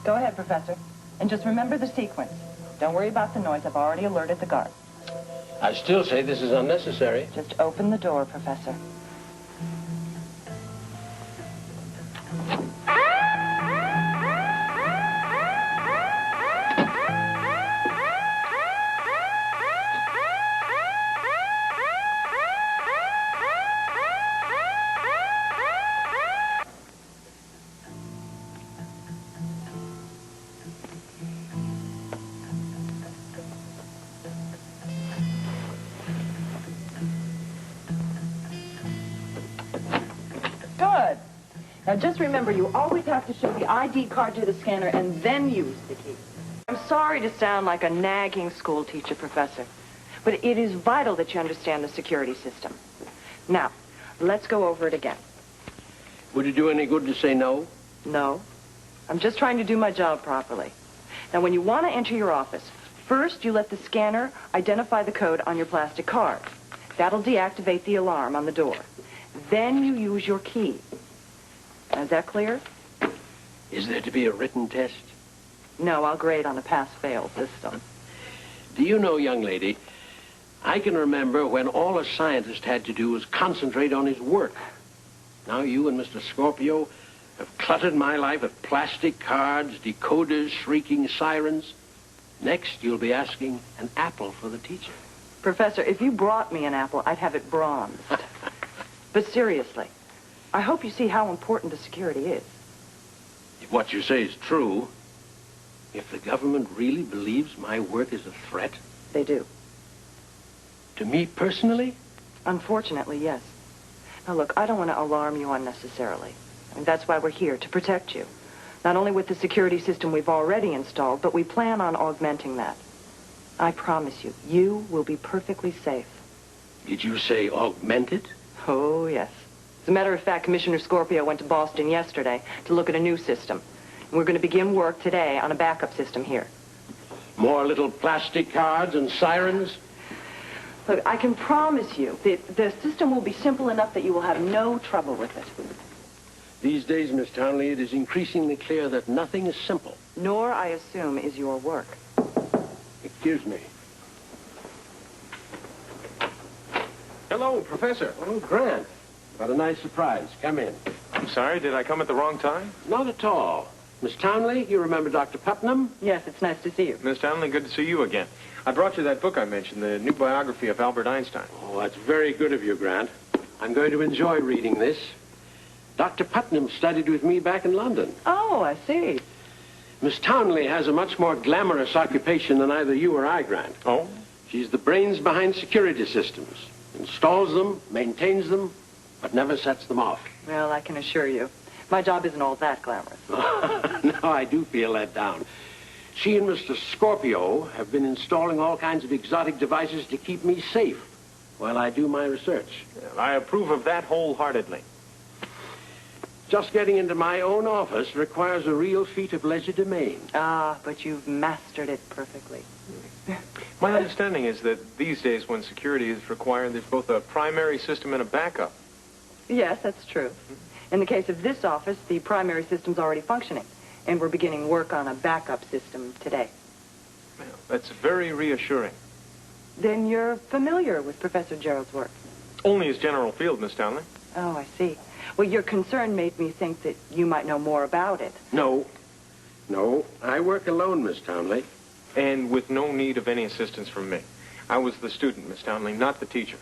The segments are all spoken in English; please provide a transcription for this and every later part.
Go ahead, Professor. And just remember the sequence. Don't worry about the noise. I've already alerted the guard. I still say this is unnecessary. Just open the door, Professor. Good. Now just remember, you always have to show the ID card to the scanner and then use the key. I'm sorry to sound like a nagging school teacher, Professor, but it is vital that you understand the security system. Now, let's go over it again. Would it do any good to say no? No. I'm just trying to do my job properly. Now, when you want to enter your office, first you let the scanner identify the code on your plastic card. That'll deactivate the alarm on the door. Then you use your key. Now, is that clear? Is there to be a written test? No, I'll grade on a pass-fail system. Do you know, young lady, I can remember when all a scientist had to do was concentrate on his work. Now you and Mr. Scorpio have cluttered my life with plastic cards, decoders, shrieking sirens. Next, you'll be asking an apple for the teacher. Professor, if you brought me an apple, I'd have it bronzed. But seriously, I hope you see how important the security is. If what you say is true, if the government really believes my work is a threat... They do. To me personally? Unfortunately, yes. Now, look, I don't want to alarm you unnecessarily. I mean, that's why we're here, to protect you. Not only with the security system we've already installed, but we plan on augmenting that. I promise you, you will be perfectly safe. Did you say augmented? Oh, yes. As a matter of fact, Commissioner Scorpio went to Boston yesterday to look at a new system. And we're going to begin work today on a backup system here. More little plastic cards and sirens? Look, I can promise you that the system will be simple enough that you will have no trouble with it. These days, Miss Townley, it is increasingly clear that nothing is simple. Nor, I assume, is your work. Excuse me. Hello, Professor. Oh, Grant. What a nice surprise. Come in. I'm sorry, did I come at the wrong time? Not at all. Miss Townley, you remember Dr. Putnam? Yes, it's nice to see you. Miss Townley, good to see you again. I brought you that book I mentioned, the new biography of Albert Einstein. Oh, that's very good of you, Grant. I'm going to enjoy reading this. Dr. Putnam studied with me back in London. Oh, I see. Miss Townley has a much more glamorous occupation than either you or I, Grant. Oh? She's the brains behind security systems. Installs them, maintains them, but never sets them off. Well, I can assure you, my job isn't all that glamorous. No, I do feel let down. She and Mr. Scorpio have been installing all kinds of exotic devices to keep me safe while I do my research. Well, I approve of that wholeheartedly. Just getting into my own office requires a real feat of legerdemain. Ah, but you've mastered it perfectly. My understanding is that these days when security is required, there's both a primary system and a backup. Yes, that's true. In the case of this office, the primary system's already functioning, and we're beginning work on a backup system today. Well, that's very reassuring. Then you're familiar with Professor Jerrold's work? Only his general field, Miss Townley. Oh, I see. Well, your concern made me think that you might know more about it. No, I work alone, Miss Townley. And with no need of any assistance from me. I was the student, Miss Townley, not the teacher.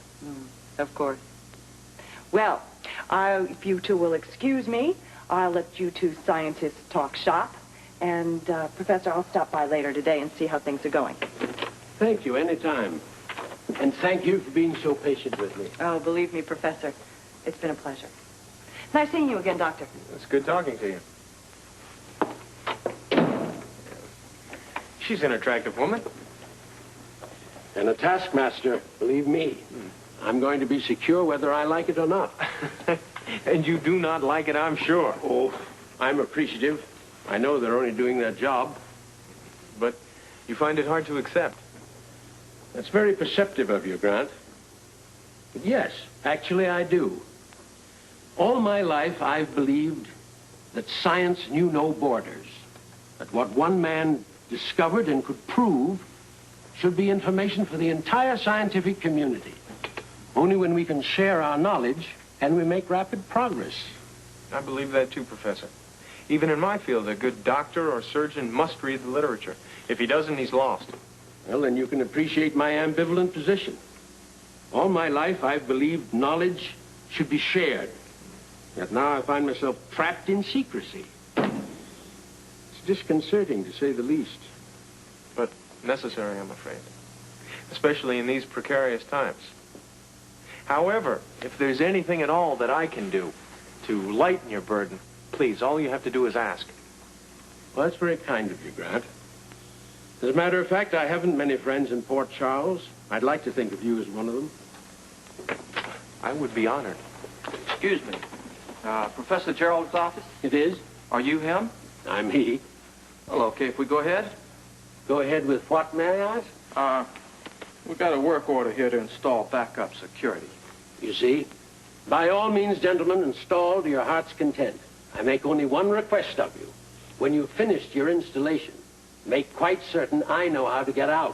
Of course. Well, if you two will excuse me, I'll let you two scientists talk shop. And, Professor, I'll stop by later today and see how things are going. Thank you, anytime. And thank you for being so patient with me. Oh, believe me, Professor, it's been a pleasure. Nice seeing you again, Doctor. It's good talking to you. She's an attractive woman. And a taskmaster, believe me. I'm going to be secure whether I like it or not. And you do not like it, I'm sure. Oh, I'm appreciative. I know they're only doing their job. But you find it hard to accept. That's very perceptive of you, Grant. But yes, actually I do. All my life I've believed that science knew no borders. But what one man discovered and could prove should be information for the entire scientific community. Only when we can share our knowledge can we make rapid progress. I believe that too, Professor. Even in my field, a good doctor or surgeon must read the literature. If he doesn't, he's lost. Well, then you can appreciate my ambivalent position. All my life, I've believed knowledge should be shared. Yet now I find myself trapped in secrecy. It's disconcerting, to say the least. But necessary, I'm afraid. Especially in these precarious times. However, if there's anything at all that I can do to lighten your burden, please, all you have to do is ask. Well, that's very kind of you, Grant. As a matter of fact, I haven't many friends in Port Charles. I'd like to think of you as one of them. I would be honored. Excuse me. Professor Jerrold's office? It is? Are you him? I'm he. Well, okay, if we go ahead. Go ahead with what, may I ask? We've got a work order here to install backup security. You see? By all means, gentlemen, install to your heart's content. I make only one request of you. When you've finished your installation, make quite certain I know how to get out.